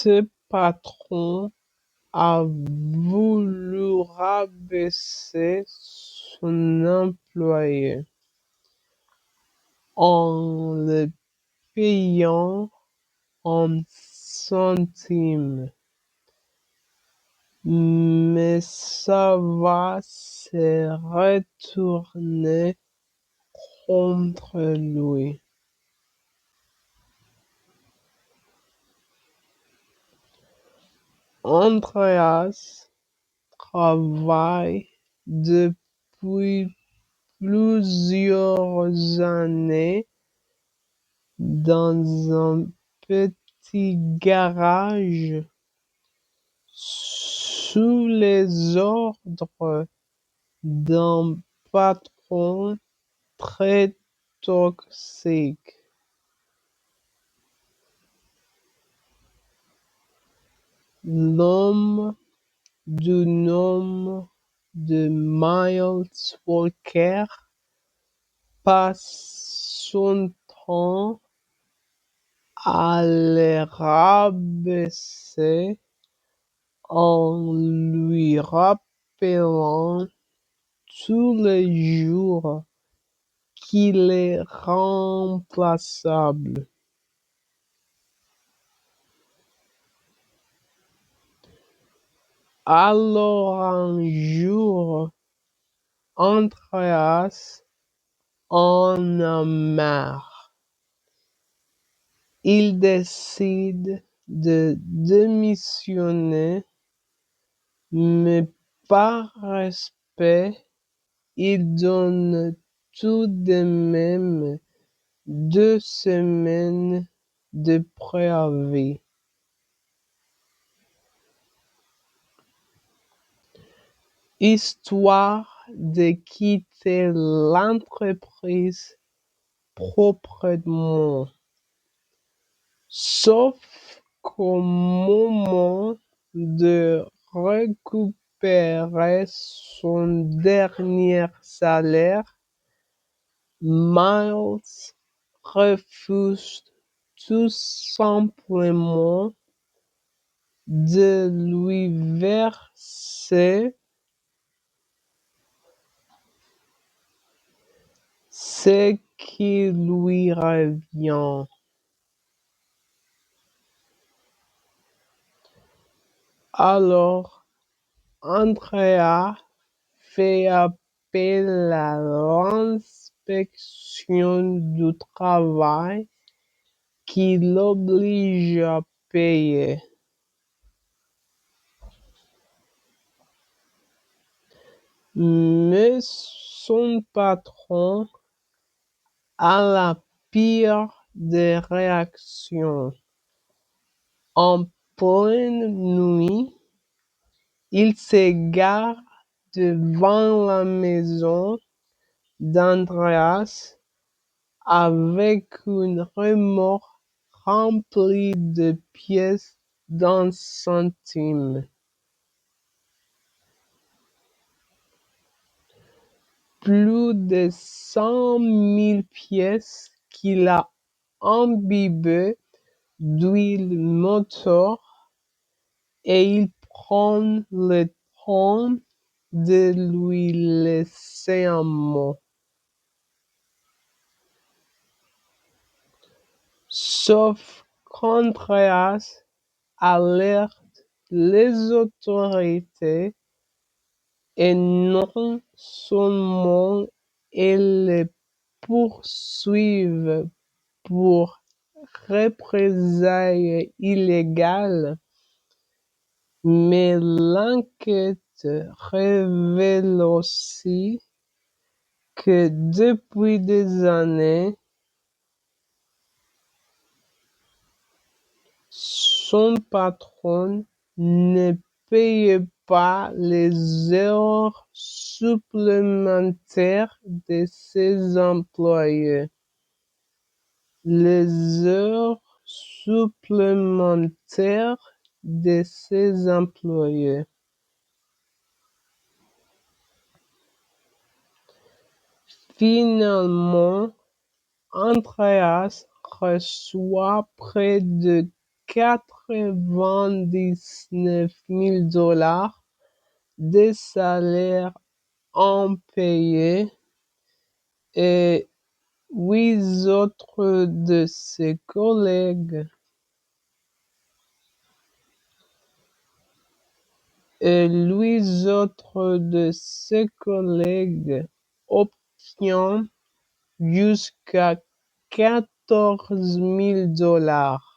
Ce patron a voulu rabaisser son employé en le payant en centimes, mais ça va se retourner contre lui. Andreas travaille depuis plusieurs années dans un petit garage sous les ordres d'un patron très toxique. L'homme du nom de Miles Walker passe son temps à les rabaisser en lui rappelant tous les jours qu'il est remplaçable. Alors un jour, Andreas en a marre. Il décide de démissionner, mais par respect, il donne tout de même 2 semaines de préavis. Histoire de quitter l'entreprise proprement. Sauf qu'au moment de récupérer son dernier salaire, Miles refuse tout simplement de lui verser ce qui lui revient. Alors, Andrea fait appel à l'inspection du travail qui l'oblige à payer. Mais son patron a la pire des réactions. En pleine nuit, il s'égare devant la maison d'Andreas avec une remorque remplie de pièces d'un centime. Plus de 100 000 pièces qu'il a imbibées d'huile moteur et il prend le temps de lui laisser un mot. Sauf qu'Andreas alerte les autorités et non seulement elles le poursuivent pour représailles illégales, mais l'enquête révèle aussi que depuis des années, son patron ne payait pas les heures supplémentaires de ses employés. Les heures supplémentaires de ses employés. Finalement, Andreas reçoit près de $99 000 de salaires impayés et 8 autres de ses collègues obtiennent jusqu'à $14 000.